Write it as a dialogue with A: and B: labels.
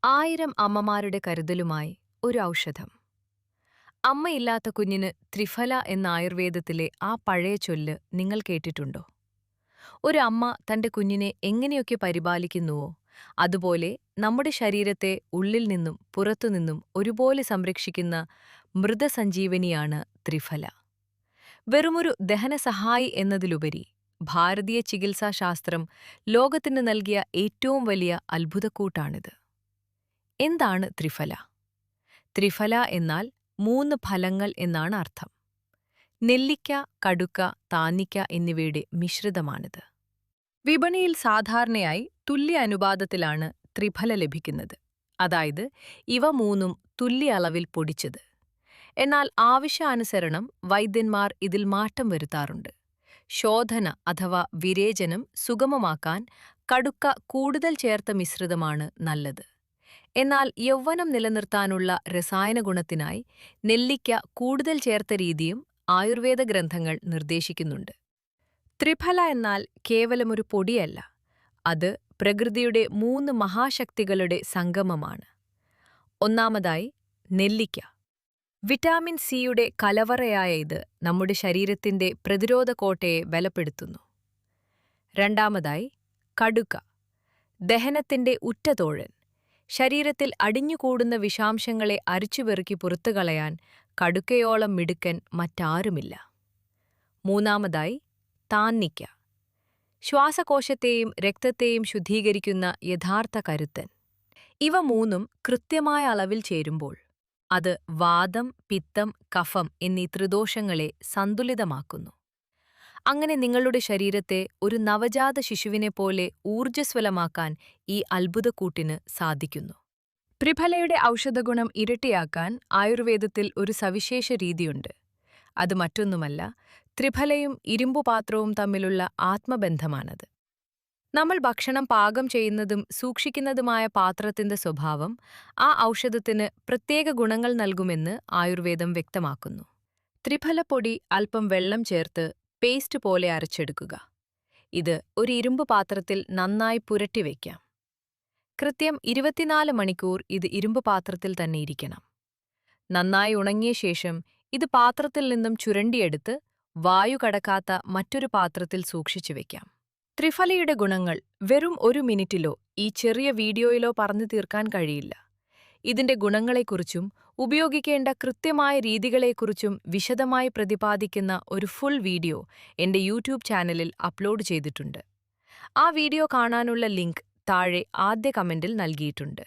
A: 1000 അമ്മമാരുടെ കരുതലുമായി ഒരു ഔഷധം. അമ്മയില്ലാത്ത കുഞ്ഞിന് ത്രിഫല എന്ന ആയുർവേദത്തിലെ ആ പഴയ ചൊല്ല് നിങ്ങൾ കേട്ടിട്ടുണ്ടോ? ഒരു അമ്മ തന്റെ കുഞ്ഞിനെ എങ്ങനെയൊക്കെ പരിപാലിക്കുന്നുവോ, അതുപോലെ നമ്മുടെ ശരീരത്തെ ഉള്ളിൽ നിന്നും പുറത്തുനിന്നും ഒരുപോലെ സംരക്ഷിക്കുന്ന മൃതസഞ്ജീവനിയാണ് ത്രിഫല. വെറുമൊരു ദഹനസഹായി എന്നതിലുപരി ഭാരതീയ ചികിത്സാശാസ്ത്രം ലോകത്തിന് നൽകിയ ഏറ്റവും വലിയ അത്ഭുതക്കൂട്ടാണിത്. എന്താണ് ത്രിഫല? ത്രിഫല എന്നാൽ 3 ഫലങ്ങൾ എന്നാണ് അർത്ഥം. നെല്ലിക്ക, കടുക്ക, താന്നിക്ക എന്നിവയുടെ മിശ്രിതമാണിത്. വിപണിയിൽ സാധാരണയായി തുല്യ അനുപാതത്തിലാണ് ത്രിഫല ലഭിക്കുന്നത്, അതായത് ഇവ മൂന്നും തുല്യ അളവിൽ പൊടിച്ചത്. എന്നാൽ ആവശ്യാനുസരണം വൈദ്യന്മാർ ഇതിൽ മാറ്റം വരുത്താറുണ്ട്. ശോധന അഥവാ വിരേചനം സുഗമമാക്കാൻ കടുക്ക കൂടുതൽ ചേർത്ത മിശ്രിതമാണ് നല്ലത്. എന്നാൽ യൗവനം നിലനിർത്താനുള്ള രസായന ഗുണത്തിനായി നെല്ലിക്ക കൂടുതൽ ചേർത്ത രീതിയും ആയുർവേദ ഗ്രന്ഥങ്ങൾ നിർദ്ദേശിക്കുന്നുണ്ട്. ത്രിഫല എന്നാൽ കേവലമൊരു പൊടിയല്ല, അത് പ്രകൃതിയുടെ 3 മഹാശക്തികളുടെ സംഗമമാണ്. ഒന്നാമതായി നെല്ലിക്ക. വിറ്റാമിൻ സിയുടെ കലവറയായ ഇത് നമ്മുടെ ശരീരത്തിന്റെ പ്രതിരോധ കോട്ടയെ ബലപ്പെടുത്തുന്നു. രണ്ടാമതായി കടുക്ക. ദഹനത്തിന്റെ ഉറ്റതോഴൻ. ശരീരത്തിൽ അടിഞ്ഞുകൂടുന്ന വിഷാംശങ്ങളെ അരിച്ചുപെറുക്കി പുറത്തുകളയാൻ കടുക്കയോളം മിടുക്കൻ മറ്റാരുമില്ല. മൂന്നാമതായി താന്നിക്ക. ശ്വാസകോശത്തെയും രക്തത്തെയും ശുദ്ധീകരിക്കുന്ന യഥാർത്ഥ കരുത്തൻ. ഇവ മൂന്നും കൃത്യമായ അളവിൽ ചേരുമ്പോൾ അത് വാതം, പിത്തം, കഫം എന്നീ ത്രിദോഷങ്ങളെ സന്തുലിതമാക്കുന്നു. അങ്ങനെ നിങ്ങളുടെ ശരീരത്തെ ഒരു നവജാത ശിശുവിനെപ്പോലെ ഊർജ്ജസ്വലമാക്കാൻ ഈ അത്ഭുതക്കൂട്ടിന് സാധിക്കുന്നു. ത്രിഫലയുടെ ഔഷധഗുണം ഇരട്ടിയാക്കാൻ ആയുർവേദത്തിൽ ഒരു സവിശേഷ രീതിയുണ്ട്. അത് മറ്റൊന്നുമല്ല, ത്രിഫലയും ഇരുമ്പുപാത്രവും തമ്മിലുള്ള ആത്മബന്ധമാണത്. നമ്മൾ ഭക്ഷണം പാകം ചെയ്യുന്നതും സൂക്ഷിക്കുന്നതുമായ പാത്രത്തിന്റെ സ്വഭാവം ആ ഔഷധത്തിന് പ്രത്യേക ഗുണങ്ങൾ നൽകുമെന്ന് ആയുർവേദം വ്യക്തമാക്കുന്നു. ത്രിഫലപ്പൊടി അല്പം വെള്ളം ചേർത്ത് പേസ്റ്റ് പോലെ അരച്ചെടുക്കുക. ഇത് ഒരു ഇരുമ്പ് പാത്രത്തിൽ നന്നായി പുരട്ടിവെക്കാം. കൃത്യം 24 മണിക്കൂർ ഇത് ഇരുമ്പ് പാത്രത്തിൽ തന്നെ ഇരിക്കണം. നന്നായി ഉണങ്ങിയ ശേഷം ഇത് പാത്രത്തിൽ നിന്നും ചുരണ്ടിയെടുത്ത് വായു കടക്കാത്ത മറ്റൊരു പാത്രത്തിൽ സൂക്ഷിച്ചു വെക്കാം. ത്രിഫലയുടെ ഗുണങ്ങൾ വെറും 1 മിനിറ്റിലോ ഈ ചെറിയ വീഡിയോയിലോ പറഞ്ഞു തീർക്കാൻ കഴിയില്ല. ഇതിന്റെ ഗുണങ്ങളെക്കുറിച്ചും ഉപയോഗിക്കേണ്ട കൃത്യമായ രീതികളെക്കുറിച്ചും വിശദമായി പ്രതിപാദിക്കുന്ന ഒരു ഫുൾ വീഡിയോ എന്റെ യൂട്യൂബ് ചാനലിൽ അപ്ലോഡ് ചെയ്തിട്ടുണ്ട്. ആ വീഡിയോ കാണാനുള്ള ലിങ്ക് താഴെ ആദ്യ കമന്റിൽ നൽകിയിട്ടുണ്ട്.